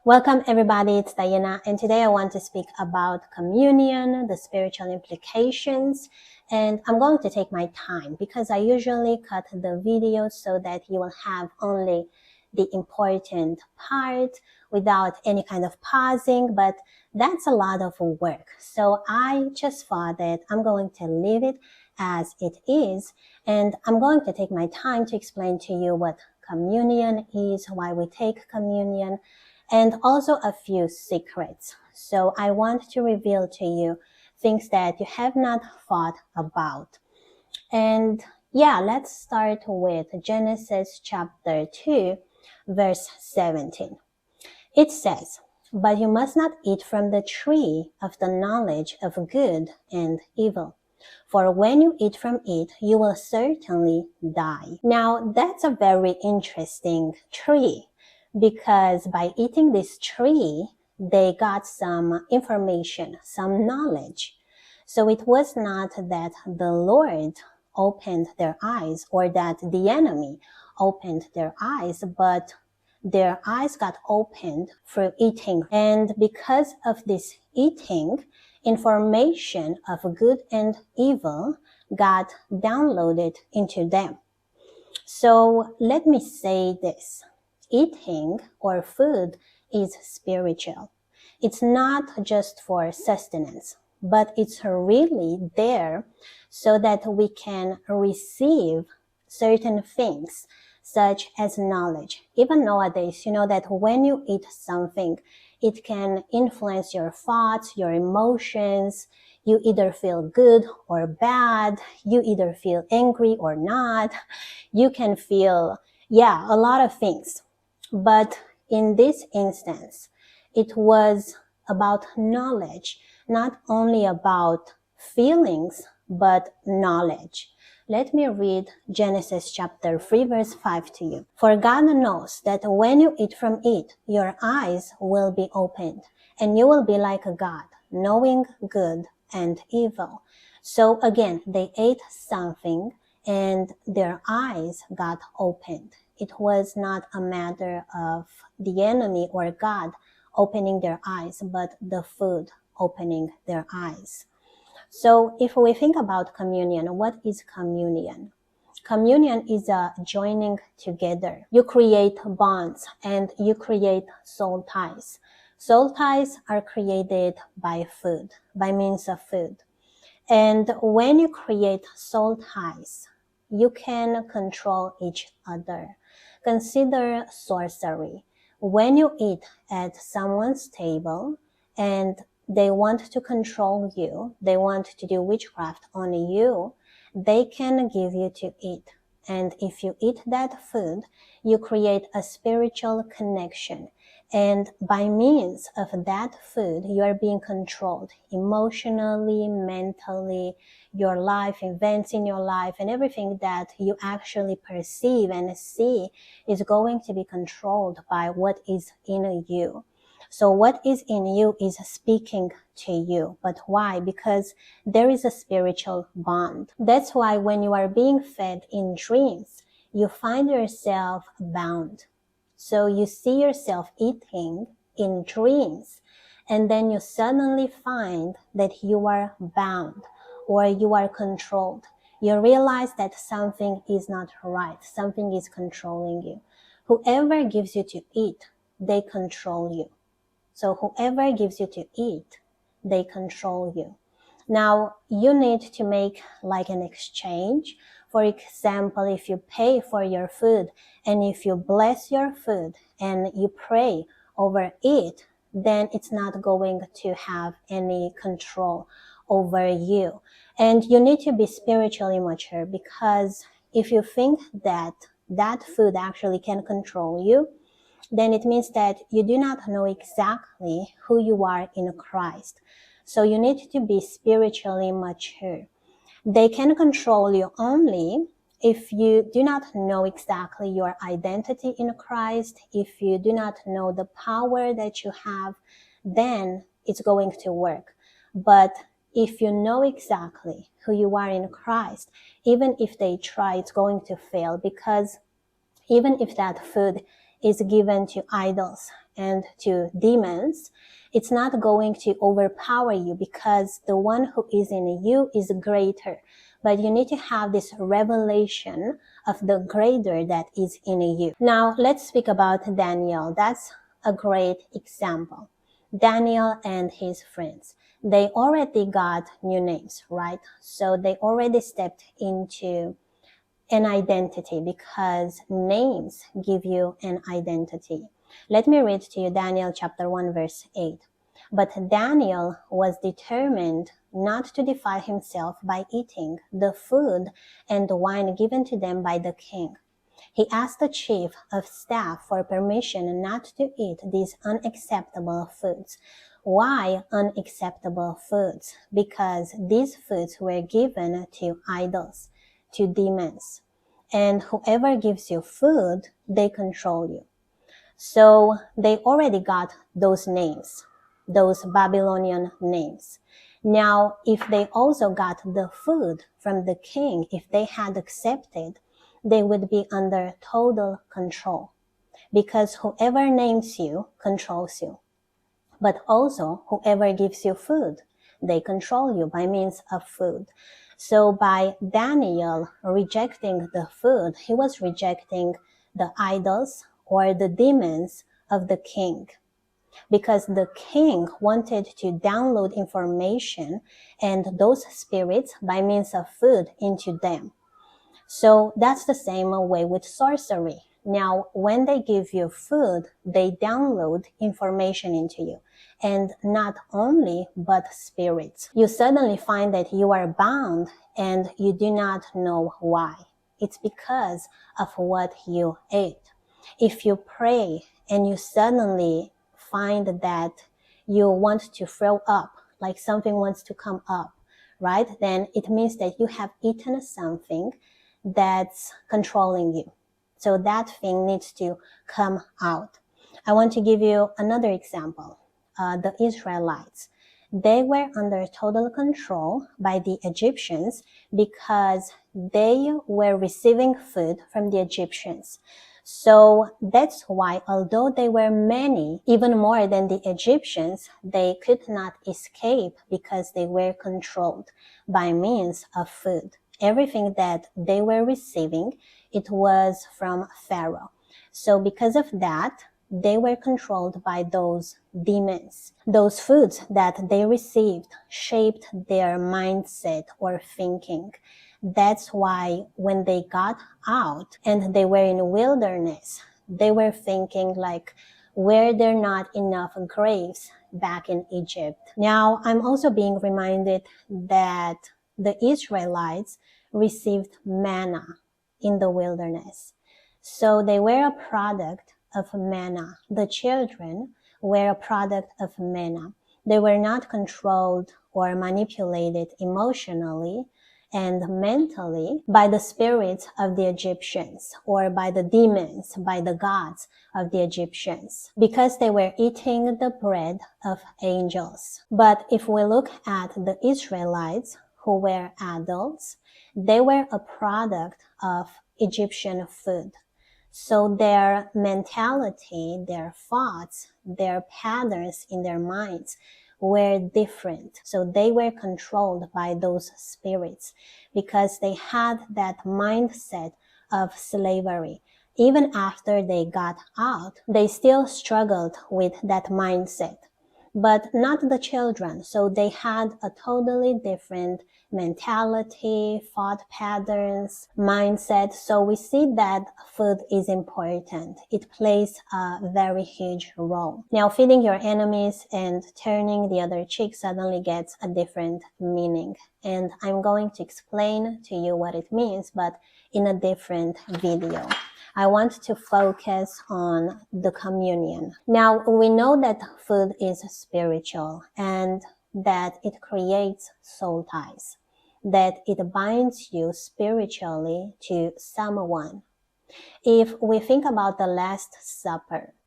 Welcome everybody, it's Diana, and today I want to speak about communion, the spiritual implications, and I'm going to take my time because I usually cut the video so that you will have only the important part without any kind of pausing, but that's a lot of work. So I just thought that I'm going to leave it as it is, and I'm going to take my time to explain to you what communion is, why we take communion, and also a few secrets. So I want to reveal to you things that you have not thought about. And let's start with Genesis chapter 2, verse 17. It says, "But you must not eat from the tree of the knowledge of good and evil. For when you eat from it, you will certainly die." Now, that's a very interesting tree because by eating this tree, they got some information, some knowledge. So it was not that the Lord opened their eyes or that the enemy opened their eyes, but their eyes got opened through eating. And because of this eating, information of good and evil got downloaded into them. So let me say this. Eating or food is spiritual. It's not just for sustenance, but it's really there so that we can receive certain things such as knowledge. Even nowadays, you know that when you eat something, it can influence your thoughts, your emotions. You either feel good or bad. You either feel angry or not. You can feel, a lot of things. But in this instance, it was about knowledge, not only about feelings, but knowledge. Let me read Genesis chapter 3 verse 5 to you. "For God knows that when you eat from it, your eyes will be opened, and you will be like a God, knowing good and evil." So again, they ate something and their eyes got opened. It was not a matter of the enemy or God opening their eyes, but the food opening their eyes. So if we think about communion, what is communion? Communion is a joining together. You create bonds and you create soul ties. Soul ties are created by food, by means of food. And when you create soul ties, you can control each other. Consider sorcery. When you eat at someone's table and they want to control you, they want to do witchcraft on you, they can give you to eat. And if you eat that food, you create a spiritual connection. And by means of that food, you are being controlled emotionally, mentally, your life, events in your life, and everything that you actually perceive and see is going to be controlled by what is in you. So what is in you is speaking to you. But why? Because there is a spiritual bond. That's why when you are being fed in dreams, you find yourself bound. So you see yourself eating in dreams, and then you suddenly find that you are bound or you are controlled. You realize that something is not right, something is controlling you. Whoever gives you to eat, they control you. So whoever gives you to eat, they control you. Now, you need to make like an exchange. For example, if you pay for your food and if you bless your food and you pray over it, then it's not going to have any control over you. And you need to be spiritually mature, because if you think that that food actually can control you, then it means that you do not know exactly who you are in Christ. So you need to be spiritually mature. They can control you only if you do not know exactly your identity in Christ. If you do not know the power that you have, then it's going to work. But if you know exactly who you are in Christ, even if they try, it's going to fail, because even if that food is given to idols and to demons, it's not going to overpower you because the one who is in you is greater. But you need to have this revelation of the greater that is in you. Now, let's speak about Daniel. That's a great example. Daniel and his friends, they already got new names, right? So they already stepped into an identity because names give you an identity. Let me read to you Daniel chapter 1 verse 8. But Daniel was determined not to defile himself by eating the food and the wine given to them by the king. He asked the chief of staff for permission not to eat these unacceptable foods. Why unacceptable foods? Because these foods were given to idols, to demons. And whoever gives you food, they control you. So they already got those names, those Babylonian names. Now, if they also got the food from the king, if they had accepted, they would be under total control because whoever names you controls you. But also whoever gives you food, they control you by means of food. So by Daniel rejecting the food, he was rejecting the idols or the demons of the king, because the king wanted to download information and those spirits by means of food into them. So that's the same way with sorcery. Now, when they give you food, they download information into you. And not only, but spirits. You suddenly find that you are bound and you do not know why. It's because of what you ate. If you pray and you suddenly find that you want to throw up, like something wants to come up, right? Then it means that you have eaten something that's controlling you. So that thing needs to come out. I want to give you another example. The Israelites, they were under total control by the Egyptians because they were receiving food from the Egyptians. So that's why, although they were many, even more than the Egyptians, they could not escape because they were controlled by means of food. Everything that they were receiving, it was from Pharaoh. So because of that, they were controlled by those demons. Those foods that they received shaped their mindset or thinking. That's why when they got out and they were in wilderness, they were thinking like, were there not enough graves back in Egypt? Now, I'm also being reminded that the Israelites received manna in the wilderness. So they were a product of manna. The children were a product of manna. They were not controlled or manipulated emotionally and mentally by the spirits of the Egyptians or by the demons, by the gods of the Egyptians, because they were eating the bread of angels. But if we look at the Israelites who were adults, they were a product of Egyptian food. So their mentality, their thoughts, their patterns in their minds were different. So they were controlled by those spirits because they had that mindset of slavery. Even after they got out, they still struggled with that mindset, but not the children. So they had a totally different mentality, thought patterns, mindset. So we see that food is important. It plays a very huge role. Now, feeding your enemies and turning the other cheek suddenly gets a different meaning. And I'm going to explain to you what it means, but in a different video. I want to focus on the communion. Now, we know that food is spiritual and that it creates soul ties, that it binds you spiritually to someone. If we think about the Last Supper,